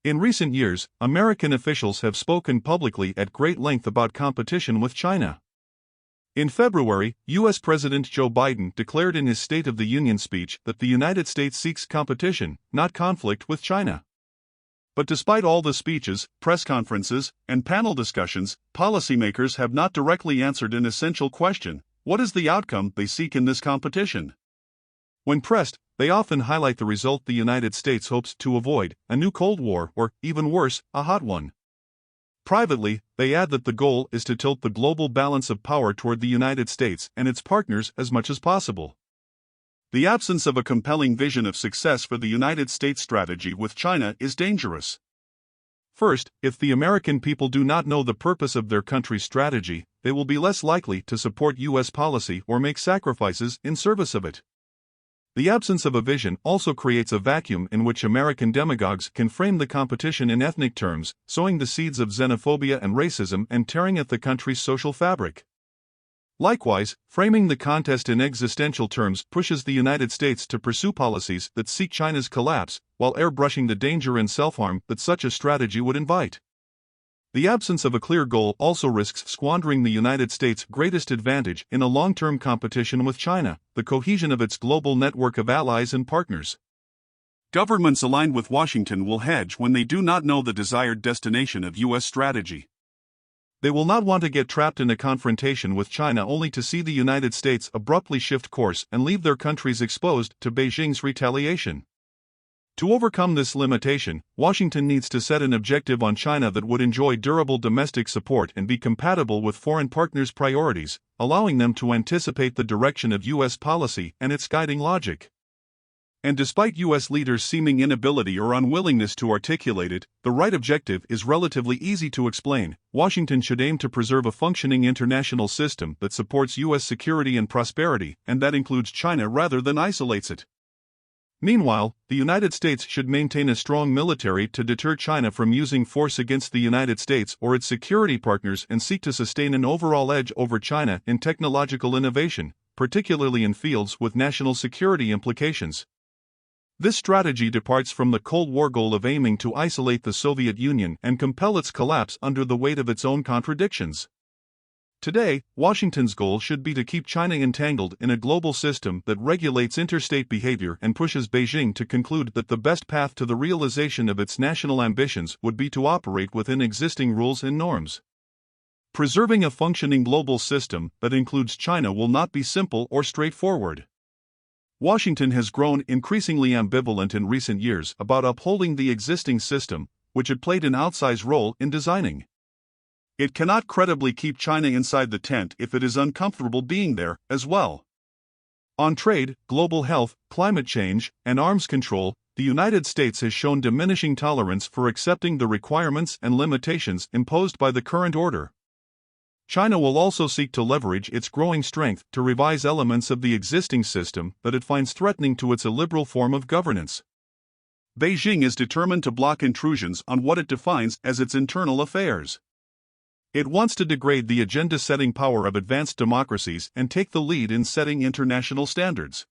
In recent years, American officials have spoken publicly at great length about competition with China. In February, U.S. President Joe Biden declared in his State of the Union speech that the United States seeks competition, not conflict with China. But despite all the speeches, press conferences, and panel discussions, policymakers have not directly answered an essential question: what is the outcome they seek in this competition? When pressed, they often highlight the result the United States hopes to avoid: a new Cold War, or, even worse, a hot one. Privately, they add that the goal is to tilt the global balance of power toward the United States and its partners as much as possible. The absence of a compelling vision of success for the United States strategy with China is dangerous. First, if the American people do not know the purpose of their country's strategy, they will be less likely to support U.S. policy or make sacrifices in service of it. The absence of a vision also creates a vacuum in which American demagogues can frame the competition in ethnic terms, sowing the seeds of xenophobia and racism and tearing at the country's social fabric. Likewise, framing the contest in existential terms pushes the United States to pursue policies that seek China's collapse, while airbrushing the danger and self-harm that such a strategy would invite. The absence of a clear goal also risks squandering the United States' greatest advantage in a long-term competition with China: the cohesion of its global network of allies and partners. Governments aligned with Washington will hedge when they do not know the desired destination of U.S. strategy. They will not want to get trapped in a confrontation with China only to see the United States abruptly shift course and leave their countries exposed to Beijing's retaliation. To overcome this limitation, Washington needs to set an objective on China that would enjoy durable domestic support and be compatible with foreign partners' priorities, allowing them to anticipate the direction of U.S. policy and its guiding logic. And despite U.S. leaders' seeming inability or unwillingness to articulate it, the right objective is relatively easy to explain. Washington should aim to preserve a functioning international system that supports U.S. security and prosperity, and that includes China rather than isolates it. Meanwhile, the United States should maintain a strong military to deter China from using force against the United States or its security partners and seek to sustain an overall edge over China in technological innovation, particularly in fields with national security implications. This strategy departs from the Cold War goal of aiming to isolate the Soviet Union and compel its collapse under the weight of its own contradictions. Today, Washington's goal should be to keep China entangled in a global system that regulates interstate behavior and pushes Beijing to conclude that the best path to the realization of its national ambitions would be to operate within existing rules and norms. Preserving a functioning global system that includes China will not be simple or straightforward. Washington has grown increasingly ambivalent in recent years about upholding the existing system, which it played an outsized role in designing. It cannot credibly keep China inside the tent if it is uncomfortable being there, as well. On trade, global health, climate change, and arms control, the United States has shown diminishing tolerance for accepting the requirements and limitations imposed by the current order. China will also seek to leverage its growing strength to revise elements of the existing system that it finds threatening to its illiberal form of governance. Beijing is determined to block intrusions on what it defines as its internal affairs. It wants to degrade the agenda-setting power of advanced democracies and take the lead in setting international standards.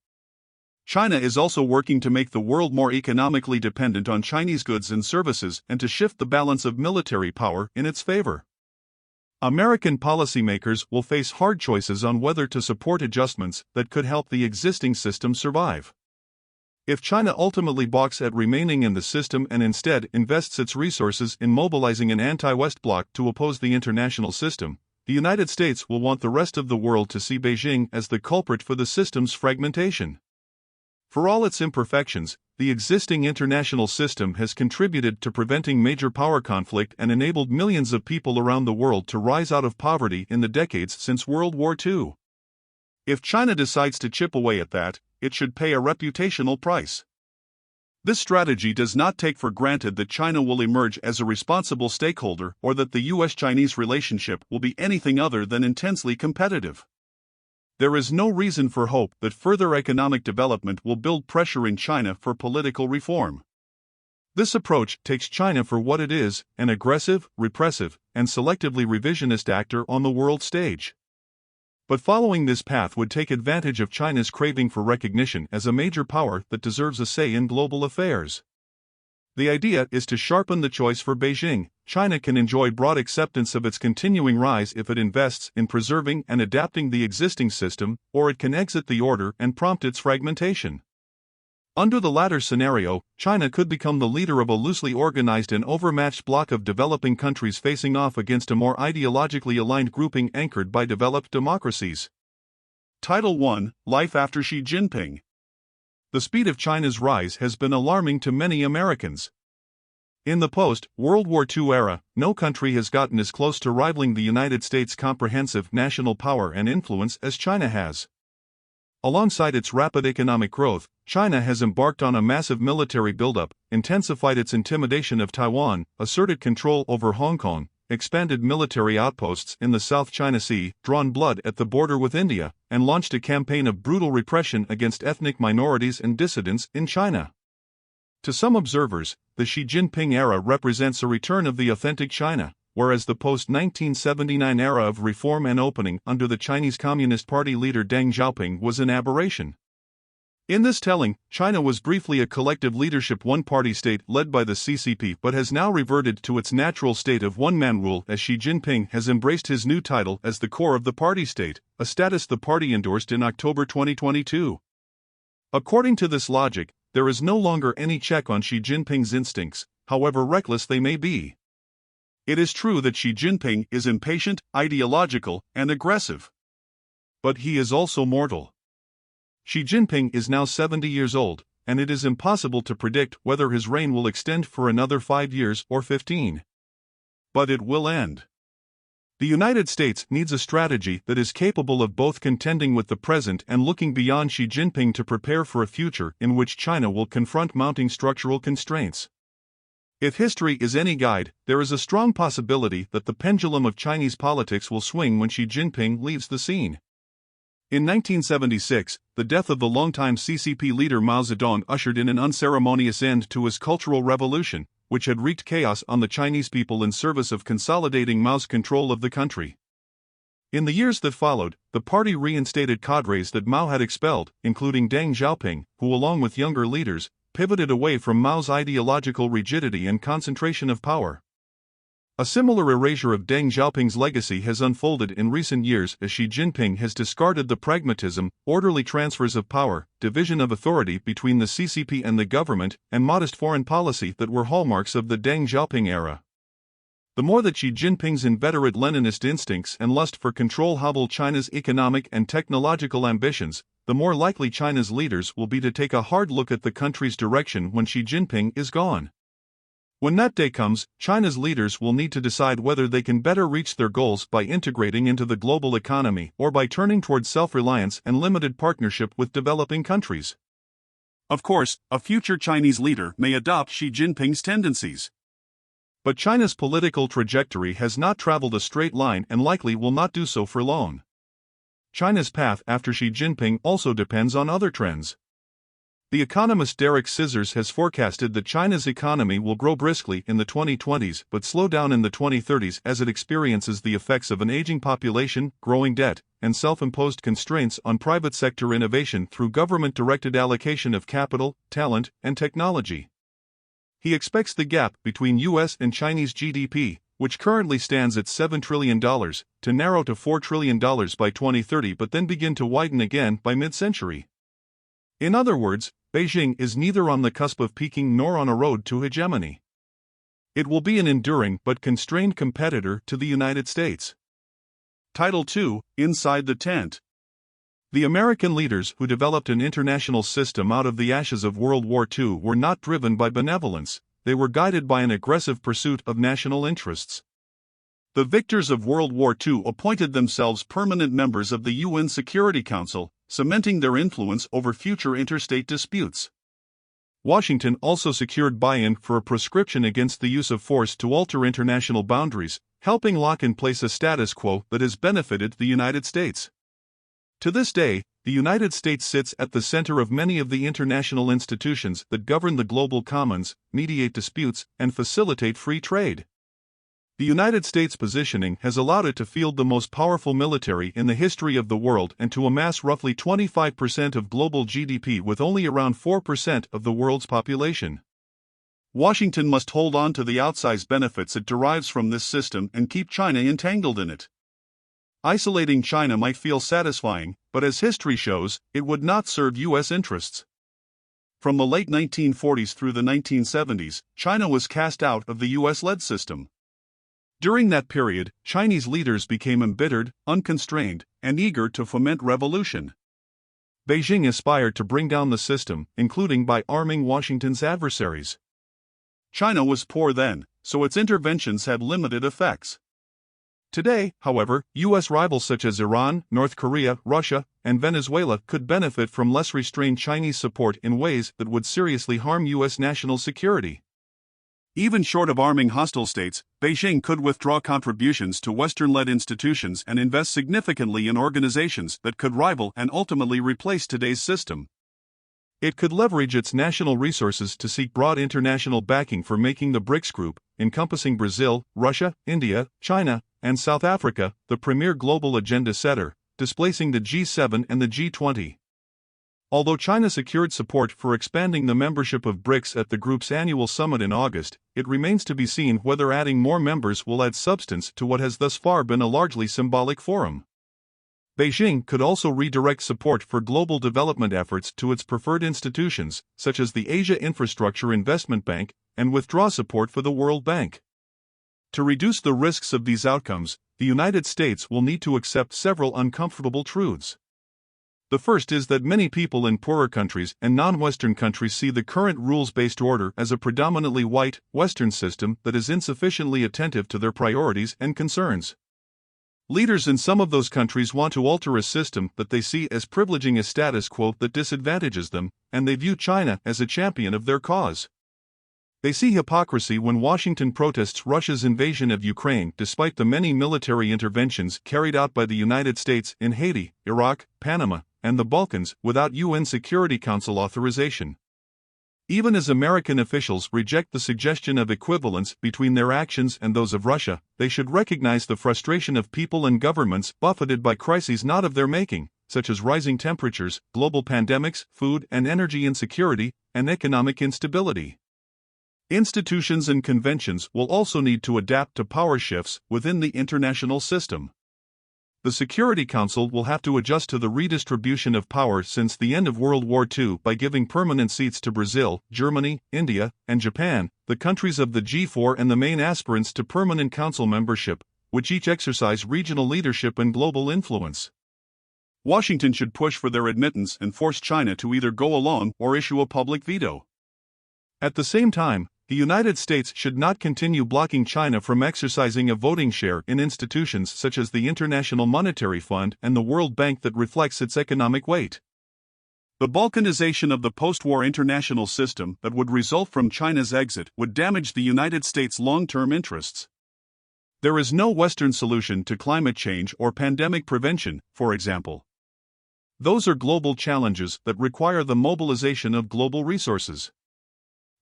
China is also working to make the world more economically dependent on Chinese goods and services and to shift the balance of military power in its favor. American policymakers will face hard choices on whether to support adjustments that could help the existing system survive. If China ultimately balks at remaining in the system and instead invests its resources in mobilizing an anti-West bloc to oppose the international system, the United States will want the rest of the world to see Beijing as the culprit for the system's fragmentation. For all its imperfections, the existing international system has contributed to preventing major power conflict and enabled millions of people around the world to rise out of poverty in the decades since World War II. If China decides to chip away at that, it should pay a reputational price. This strategy does not take for granted that China will emerge as a responsible stakeholder or that the U.S.-Chinese relationship will be anything other than intensely competitive. There is no reason for hope that further economic development will build pressure in China for political reform. This approach takes China for what it is: an aggressive, repressive, and selectively revisionist actor on the world stage. But following this path would take advantage of China's craving for recognition as a major power that deserves a say in global affairs. The idea is to sharpen the choice for Beijing. China can enjoy broad acceptance of its continuing rise if it invests in preserving and adapting the existing system, or it can exit the order and prompt its fragmentation. Under the latter scenario, China could become the leader of a loosely organized and overmatched bloc of developing countries facing off against a more ideologically aligned grouping anchored by developed democracies. Title 1: Life after Xi Jinping. The speed of China's rise has been alarming to many Americans. In the post-World War II era, no country has gotten as close to rivaling the United States' comprehensive national power and influence as China has. Alongside its rapid economic growth, China has embarked on a massive military buildup, intensified its intimidation of Taiwan, asserted control over Hong Kong, expanded military outposts in the South China Sea, drawn blood at the border with India, and launched a campaign of brutal repression against ethnic minorities and dissidents in China. To some observers, the Xi Jinping era represents a return of the authentic China, whereas the post-1979 era of reform and opening under the Chinese Communist Party leader Deng Xiaoping was an aberration. In this telling, China was briefly a collective leadership one-party state led by the CCP but has now reverted to its natural state of one-man rule as Xi Jinping has embraced his new title as the core of the party state, a status the party endorsed in October 2022. According to this logic, there is no longer any check on Xi Jinping's instincts, however reckless they may be. It is true that Xi Jinping is impatient, ideological, and aggressive. But he is also mortal. Xi Jinping is now 70 years old, and it is impossible to predict whether his reign will extend for another 5 years or 15. But it will end. The United States needs a strategy that is capable of both contending with the present and looking beyond Xi Jinping to prepare for a future in which China will confront mounting structural constraints. If history is any guide, there is a strong possibility that the pendulum of Chinese politics will swing when Xi Jinping leaves the scene. In 1976, the death of the longtime CCP leader Mao Zedong ushered in an unceremonious end to his Cultural Revolution, which had wreaked chaos on the Chinese people in service of consolidating Mao's control of the country. In the years that followed, the party reinstated cadres that Mao had expelled, including Deng Xiaoping, who along with younger leaders, pivoted away from Mao's ideological rigidity and concentration of power. A similar erasure of Deng Xiaoping's legacy has unfolded in recent years as Xi Jinping has discarded the pragmatism, orderly transfers of power, division of authority between the CCP and the government, and modest foreign policy that were hallmarks of the Deng Xiaoping era. The more that Xi Jinping's inveterate Leninist instincts and lust for control hobble China's economic and technological ambitions, the more likely China's leaders will be to take a hard look at the country's direction when Xi Jinping is gone. When that day comes, China's leaders will need to decide whether they can better reach their goals by integrating into the global economy or by turning towards self-reliance and limited partnership with developing countries. Of course, a future Chinese leader may adopt Xi Jinping's tendencies. But China's political trajectory has not traveled a straight line and likely will not do so for long. China's path after Xi Jinping also depends on other trends. The economist Derek Scissors has forecasted that China's economy will grow briskly in the 2020s but slow down in the 2030s as it experiences the effects of an aging population, growing debt, and self-imposed constraints on private sector innovation through government-directed allocation of capital, talent, and technology. He expects the gap between U.S. and Chinese GDP, which currently stands at $7 trillion, to narrow to $4 trillion by 2030 but then begin to widen again by mid-century. In other words, Beijing is neither on the cusp of peaking nor on a road to hegemony. It will be an enduring but constrained competitor to the United States. Title 2: Inside the Tent. The American leaders who developed an international system out of the ashes of World War II were not driven by benevolence, they were guided by an aggressive pursuit of national interests. The victors of World War II appointed themselves permanent members of the UN Security Council, cementing their influence over future interstate disputes. Washington also secured buy-in for a prescription against the use of force to alter international boundaries, helping lock in place a status quo that has benefited the United States. To this day, the United States sits at the center of many of the international institutions that govern the global commons, mediate disputes, and facilitate free trade. The United States' positioning has allowed it to field the most powerful military in the history of the world and to amass roughly 25% of global GDP with only around 4% of the world's population. Washington must hold on to the outsized benefits it derives from this system and keep China entangled in it. Isolating China might feel satisfying, but as history shows, it would not serve U.S. interests. From the late 1940s through the 1970s, China was cast out of the U.S.-led system. During that period, Chinese leaders became embittered, unconstrained, and eager to foment revolution. Beijing aspired to bring down the system, including by arming Washington's adversaries. China was poor then, so its interventions had limited effects. Today, however, U.S. rivals such as Iran, North Korea, Russia, and Venezuela could benefit from less restrained Chinese support in ways that would seriously harm U.S. national security. Even short of arming hostile states, Beijing could withdraw contributions to Western-led institutions and invest significantly in organizations that could rival and ultimately replace today's system. It could leverage its national resources to seek broad international backing for making the BRICS group, encompassing Brazil, Russia, India, China, and South Africa, the premier global agenda setter, displacing the G7 and the G20. Although China secured support for expanding the membership of BRICS at the group's annual summit in August, it remains to be seen whether adding more members will add substance to what has thus far been a largely symbolic forum. Beijing could also redirect support for global development efforts to its preferred institutions, such as the Asia Infrastructure Investment Bank, and withdraw support for the World Bank. To reduce the risks of these outcomes, the United States will need to accept several uncomfortable truths. The first is that many people in poorer countries and non-Western countries see the current rules-based order as a predominantly white, Western system that is insufficiently attentive to their priorities and concerns. Leaders in some of those countries want to alter a system that they see as privileging a status quo that disadvantages them, and they view China as a champion of their cause. They see hypocrisy when Washington protests Russia's invasion of Ukraine despite the many military interventions carried out by the United States in Haiti, Iraq, Panama, and the Balkans without UN Security Council authorization. Even as American officials reject the suggestion of equivalence between their actions and those of Russia, they should recognize the frustration of people and governments buffeted by crises not of their making, such as rising temperatures, global pandemics, food and energy insecurity, and economic instability. Institutions and conventions will also need to adapt to power shifts within the international system. The Security Council will have to adjust to the redistribution of power since the end of World War II by giving permanent seats to Brazil, Germany, India, and Japan, the countries of the G4 and the main aspirants to permanent council membership, which each exercise regional leadership and global influence. Washington should push for their admittance and force China to either go along or issue a public veto. At the same time, the United States should not continue blocking China from exercising a voting share in institutions such as the International Monetary Fund and the World Bank that reflects its economic weight. The balkanization of the post-war international system that would result from China's exit would damage the United States' long-term interests. There is no Western solution to climate change or pandemic prevention, for example. Those are global challenges that require the mobilization of global resources.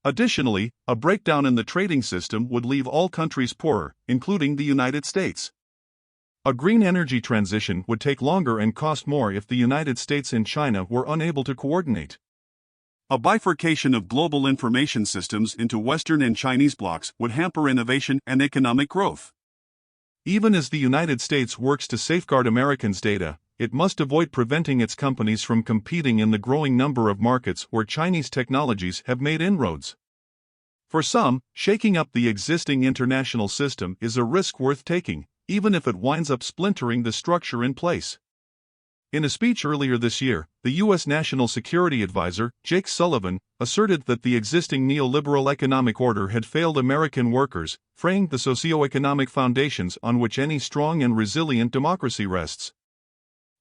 Additionally, a breakdown in the trading system would leave all countries poorer, including the United States. A green energy transition would take longer and cost more if the United States and China were unable to coordinate. A bifurcation of global information systems into Western and Chinese blocks would hamper innovation and economic growth. Even as the United States works to safeguard Americans' data, it must avoid preventing its companies from competing in the growing number of markets where Chinese technologies have made inroads. For some, shaking up the existing international system is a risk worth taking, even if it winds up splintering the structure in place. In a speech earlier this year, the U.S. National Security Advisor, Jake Sullivan, asserted that the existing neoliberal economic order had failed American workers, fraying the socio-economic foundations on which any strong and resilient democracy rests.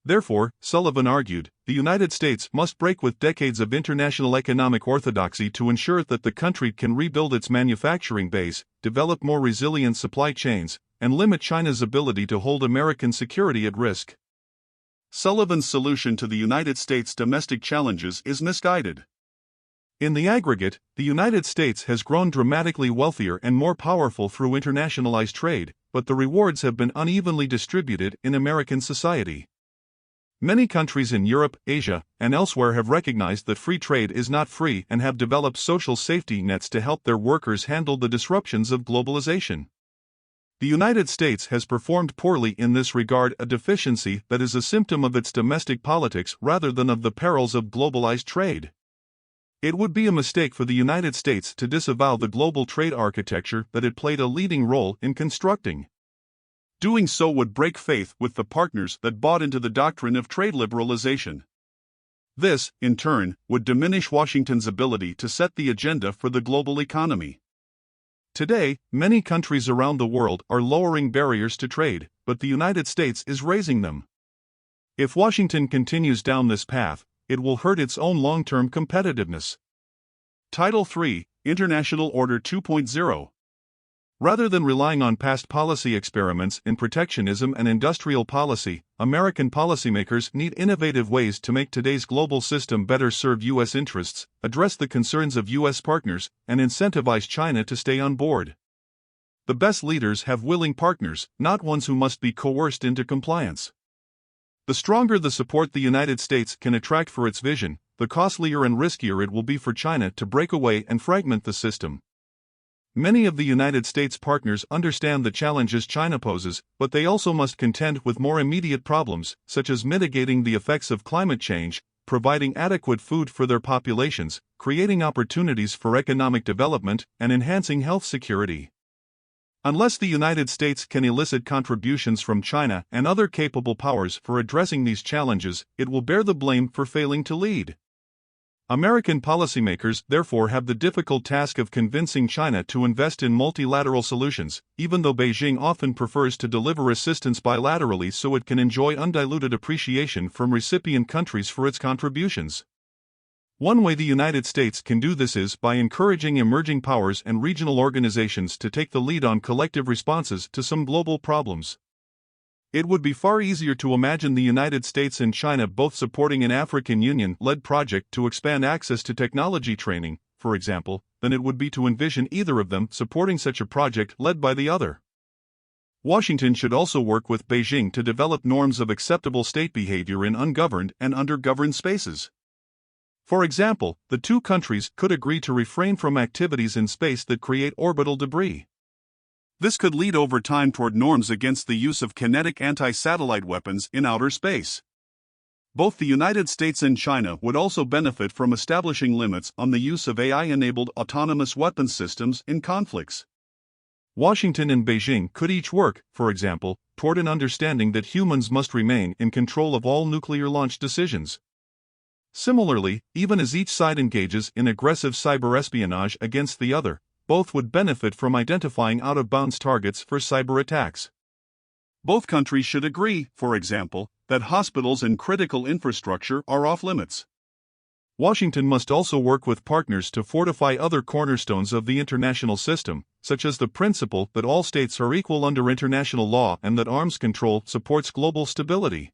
Therefore, Sullivan argued, the United States must break with decades of international economic orthodoxy to ensure that the country can rebuild its manufacturing base, develop more resilient supply chains, and limit China's ability to hold American security at risk. Sullivan's solution to the United States' domestic challenges is misguided. In the aggregate, the United States has grown dramatically wealthier and more powerful through internationalized trade, but the rewards have been unevenly distributed in American society. Many countries in Europe, Asia, and elsewhere have recognized that free trade is not free and have developed social safety nets to help their workers handle the disruptions of globalization. The United States has performed poorly in this regard, a deficiency that is a symptom of its domestic politics rather than of the perils of globalized trade. It would be a mistake for the United States to disavow the global trade architecture that it played a leading role in constructing. Doing so would break faith with the partners that bought into the doctrine of trade liberalization. This, in turn, would diminish Washington's ability to set the agenda for the global economy. Today, many countries around the world are lowering barriers to trade, but the United States is raising them. If Washington continues down this path, it will hurt its own long-term competitiveness. Title 3, International Order 2.0. Rather than relying on past policy experiments in protectionism and industrial policy, American policymakers need innovative ways to make today's global system better serve U.S. interests, address the concerns of U.S. partners, and incentivize China to stay on board. The best leaders have willing partners, not ones who must be coerced into compliance. The stronger the support the United States can attract for its vision, the costlier and riskier it will be for China to break away and fragment the system. Many of the United States partners understand the challenges China poses, but they also must contend with more immediate problems, such as mitigating the effects of climate change, providing adequate food for their populations, creating opportunities for economic development, and enhancing health security. Unless the United States can elicit contributions from China and other capable powers for addressing these challenges, it will bear the blame for failing to lead. American policymakers therefore have the difficult task of convincing China to invest in multilateral solutions, even though Beijing often prefers to deliver assistance bilaterally so it can enjoy undiluted appreciation from recipient countries for its contributions. One way the United States can do this is by encouraging emerging powers and regional organizations to take the lead on collective responses to some global problems. It would be far easier to imagine the United States and China both supporting an African Union-led project to expand access to technology training, for example, than it would be to envision either of them supporting such a project led by the other. Washington should also work with Beijing to develop norms of acceptable state behavior in ungoverned and undergoverned spaces. For example, the two countries could agree to refrain from activities in space that create orbital debris. This could lead over time toward norms against the use of kinetic anti-satellite weapons in outer space. Both the United States and China would also benefit from establishing limits on the use of AI-enabled autonomous weapons systems in conflicts. Washington and Beijing could each work, for example, toward an understanding that humans must remain in control of all nuclear launch decisions. Similarly, even as each side engages in aggressive cyber-espionage against the other, both would benefit from identifying out-of-bounds targets for cyber attacks. Both countries should agree, for example, that hospitals and critical infrastructure are off-limits. Washington must also work with partners to fortify other cornerstones of the international system, such as the principle that all states are equal under international law and that arms control supports global stability.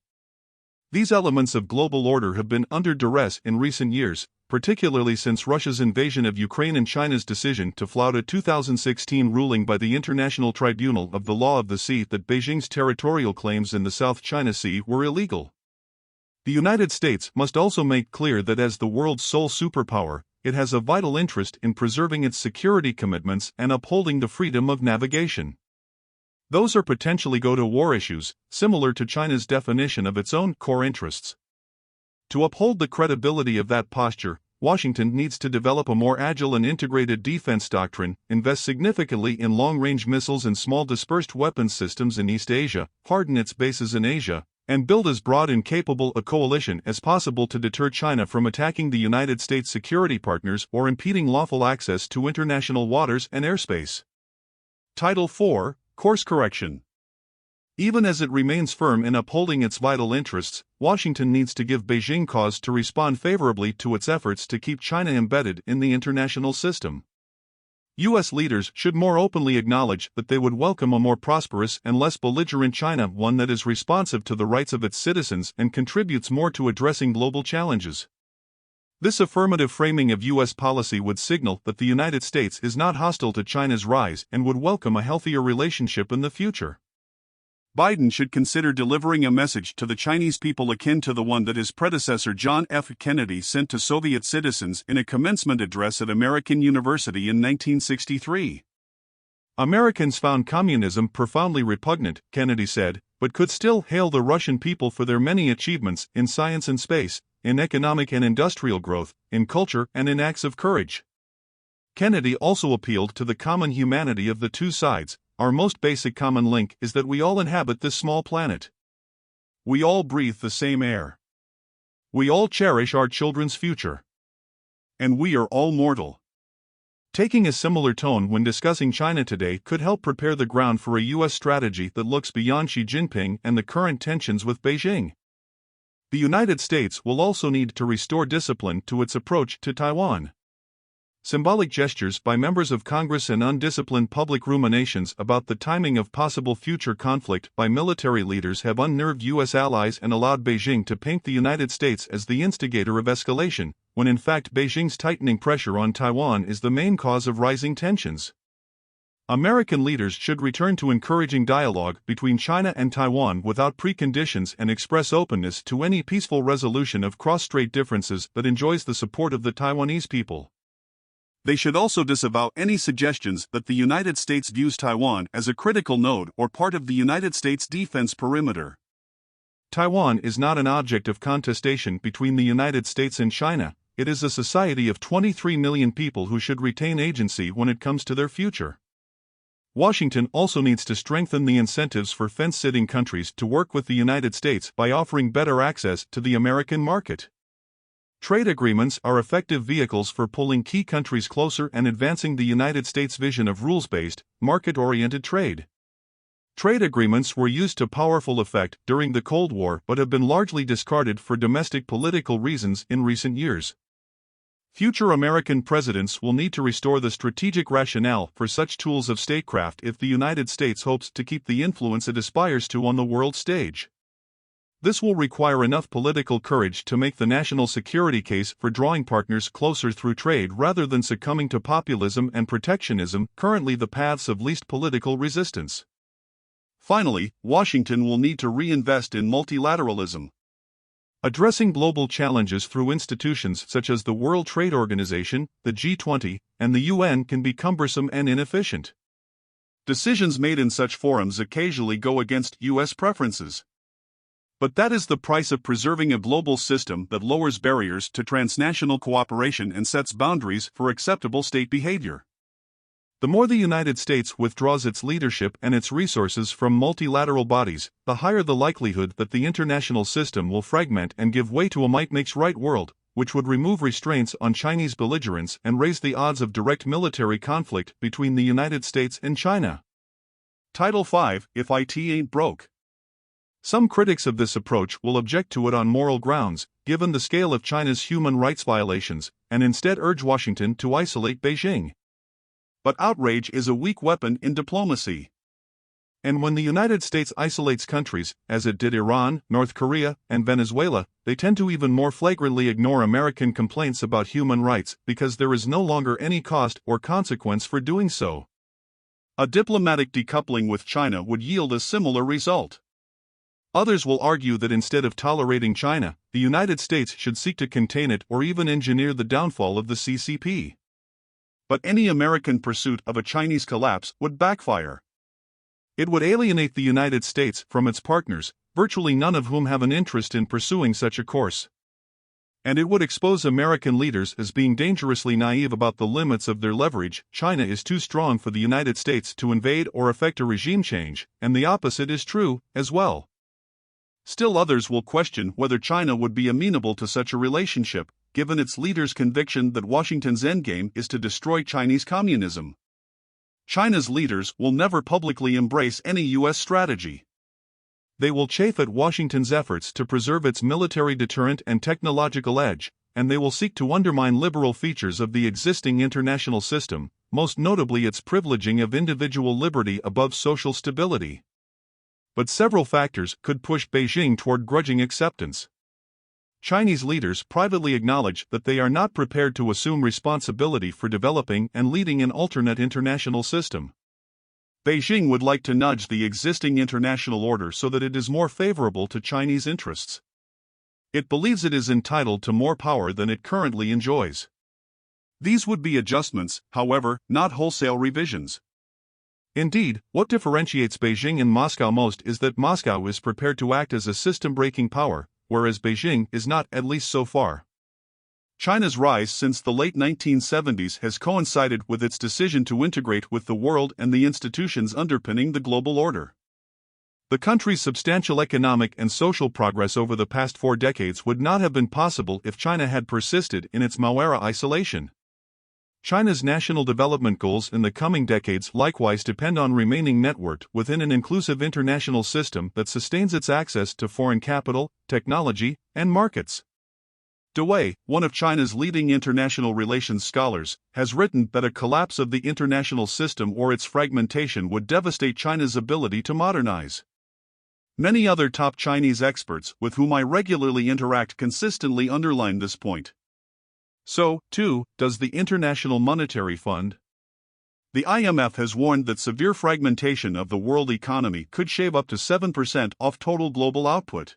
These elements of global order have been under duress in recent years, particularly since Russia's invasion of Ukraine and China's decision to flout a 2016 ruling by the International Tribunal of the Law of the Sea that Beijing's territorial claims in the South China Sea were illegal. The United States must also make clear that as the world's sole superpower, it has a vital interest in preserving its security commitments and upholding the freedom of navigation. Those are potentially go-to-war issues, similar to China's definition of its own core interests. To uphold the credibility of that posture, Washington needs to develop a more agile and integrated defense doctrine, invest significantly in long-range missiles and small dispersed weapons systems in East Asia, harden its bases in Asia, and build as broad and capable a coalition as possible to deter China from attacking the United States' security partners or impeding lawful access to international waters and airspace. Title 4, Course Correction. Even as it remains firm in upholding its vital interests, Washington needs to give Beijing cause to respond favorably to its efforts to keep China embedded in the international system. U.S. leaders should more openly acknowledge that they would welcome a more prosperous and less belligerent China, one that is responsive to the rights of its citizens and contributes more to addressing global challenges. This affirmative framing of U.S. policy would signal that the United States is not hostile to China's rise and would welcome a healthier relationship in the future. Biden should consider delivering a message to the Chinese people akin to the one that his predecessor John F. Kennedy sent to Soviet citizens in a commencement address at American University in 1963. Americans found communism profoundly repugnant, Kennedy said, but could still hail the Russian people for their many achievements in science and space, in economic and industrial growth, in culture and in acts of courage. Kennedy also appealed to the common humanity of the two sides. Our most basic common link is that we all inhabit this small planet. We all breathe the same air. We all cherish our children's future. And we are all mortal. Taking a similar tone when discussing China today could help prepare the ground for a U.S. strategy that looks beyond Xi Jinping and the current tensions with Beijing. The United States will also need to restore discipline to its approach to Taiwan. Symbolic gestures by members of Congress and undisciplined public ruminations about the timing of possible future conflict by military leaders have unnerved U.S. allies and allowed Beijing to paint the United States as the instigator of escalation, when in fact Beijing's tightening pressure on Taiwan is the main cause of rising tensions. American leaders should return to encouraging dialogue between China and Taiwan without preconditions and express openness to any peaceful resolution of cross-strait differences that enjoys the support of the Taiwanese people. They should also disavow any suggestions that the United States views Taiwan as a critical node or part of the United States defense perimeter. Taiwan is not an object of contestation between the United States and China. It is a society of 23 million people who should retain agency when it comes to their future. Washington also needs to strengthen the incentives for fence-sitting countries to work with the United States by offering better access to the American market. Trade agreements are effective vehicles for pulling key countries closer and advancing the United States' vision of rules-based, market-oriented trade. Trade agreements were used to powerful effect during the Cold War but have been largely discarded for domestic political reasons in recent years. Future American presidents will need to restore the strategic rationale for such tools of statecraft if the United States hopes to keep the influence it aspires to on the world stage. This will require enough political courage to make the national security case for drawing partners closer through trade rather than succumbing to populism and protectionism, currently the paths of least political resistance. Finally, Washington will need to reinvest in multilateralism. Addressing global challenges through institutions such as the World Trade Organization, the G20, and the UN can be cumbersome and inefficient. Decisions made in such forums occasionally go against U.S. preferences. But that is the price of preserving a global system that lowers barriers to transnational cooperation and sets boundaries for acceptable state behavior. The more the United States withdraws its leadership and its resources from multilateral bodies, the higher the likelihood that the international system will fragment and give way to a might-makes-right world, which would remove restraints on Chinese belligerence and raise the odds of direct military conflict between the United States and China. Title 5: If IT Ain't Broke. Some critics of this approach will object to it on moral grounds, given the scale of China's human rights violations, and instead urge Washington to isolate Beijing. But outrage is a weak weapon in diplomacy. And when the United States isolates countries, as it did Iran, North Korea, and Venezuela, they tend to even more flagrantly ignore American complaints about human rights because there is no longer any cost or consequence for doing so. A diplomatic decoupling with China would yield a similar result. Others will argue that instead of tolerating China, the United States should seek to contain it or even engineer the downfall of the CCP. But any American pursuit of a Chinese collapse would backfire. It would alienate the United States from its partners, virtually none of whom have an interest in pursuing such a course. And it would expose American leaders as being dangerously naive about the limits of their leverage. China is too strong for the United States to invade or effect a regime change, and the opposite is true, as well. Still others will question whether China would be amenable to such a relationship, given its leaders' conviction that Washington's endgame is to destroy Chinese communism. China's leaders will never publicly embrace any U.S. strategy. They will chafe at Washington's efforts to preserve its military deterrent and technological edge, and they will seek to undermine liberal features of the existing international system, most notably its privileging of individual liberty above social stability. But several factors could push Beijing toward grudging acceptance. Chinese leaders privately acknowledge that they are not prepared to assume responsibility for developing and leading an alternate international system. Beijing would like to nudge the existing international order so that it is more favorable to Chinese interests. It believes it is entitled to more power than it currently enjoys. These would be adjustments, however, not wholesale revisions. Indeed, what differentiates Beijing and Moscow most is that Moscow is prepared to act as a system-breaking power, whereas Beijing is not, at least so far. China's rise since the late 1970s has coincided with its decision to integrate with the world and the institutions underpinning the global order. The country's substantial economic and social progress over the past 4 decades would not have been possible if China had persisted in its Mao-era isolation. China's national development goals in the coming decades likewise depend on remaining networked within an inclusive international system that sustains its access to foreign capital, technology, and markets. Dewey, one of China's leading international relations scholars, has written that a collapse of the international system or its fragmentation would devastate China's ability to modernize. Many other top Chinese experts with whom I regularly interact consistently underline this point. So, too, does the International Monetary Fund. The IMF has warned that severe fragmentation of the world economy could shave up to 7% off total global output.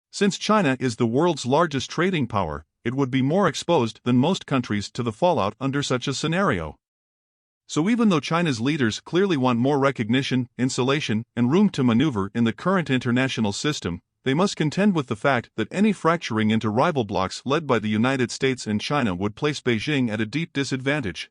Since China is the world's largest trading power, it would be more exposed than most countries to the fallout under such a scenario. So even though China's leaders clearly want more recognition, insulation, and room to maneuver in the current international system, they must contend with the fact that any fracturing into rival blocs led by the United States and China would place Beijing at a deep disadvantage.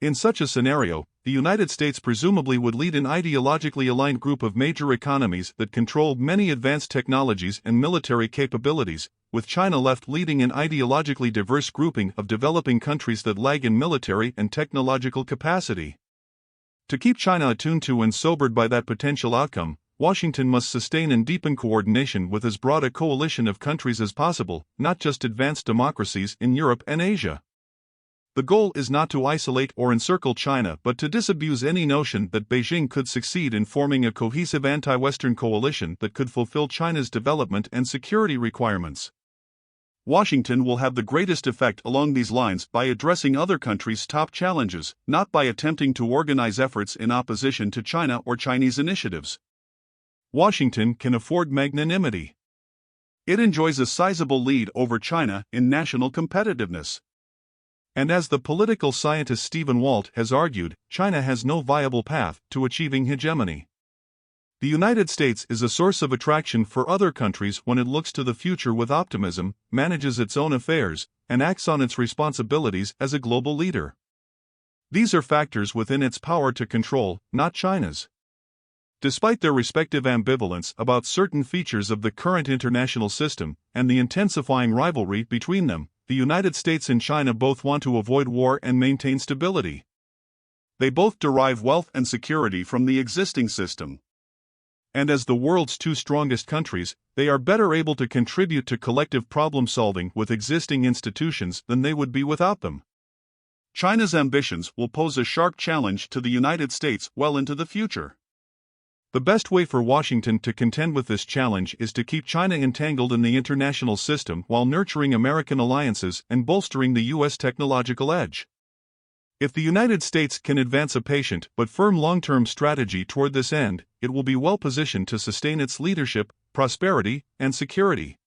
In such a scenario, the United States presumably would lead an ideologically aligned group of major economies that control many advanced technologies and military capabilities, with China left leading an ideologically diverse grouping of developing countries that lag in military and technological capacity. To keep China attuned to and sobered by that potential outcome, Washington must sustain and deepen coordination with as broad a coalition of countries as possible, not just advanced democracies in Europe and Asia. The goal is not to isolate or encircle China but to disabuse any notion that Beijing could succeed in forming a cohesive anti-Western coalition that could fulfill China's development and security requirements. Washington will have the greatest effect along these lines by addressing other countries' top challenges, not by attempting to organize efforts in opposition to China or Chinese initiatives. Washington can afford magnanimity. It enjoys a sizable lead over China in national competitiveness. And as the political scientist Stephen Walt has argued, China has no viable path to achieving hegemony. The United States is a source of attraction for other countries when it looks to the future with optimism, manages its own affairs, and acts on its responsibilities as a global leader. These are factors within its power to control, not China's. Despite their respective ambivalence about certain features of the current international system and the intensifying rivalry between them, the United States and China both want to avoid war and maintain stability. They both derive wealth and security from the existing system. And as the world's two strongest countries, they are better able to contribute to collective problem-solving with existing institutions than they would be without them. China's ambitions will pose a sharp challenge to the United States well into the future. The best way for Washington to contend with this challenge is to keep China entangled in the international system while nurturing American alliances and bolstering the U.S. technological edge. If the United States can advance a patient but firm long-term strategy toward this end, it will be well positioned to sustain its leadership, prosperity, and security.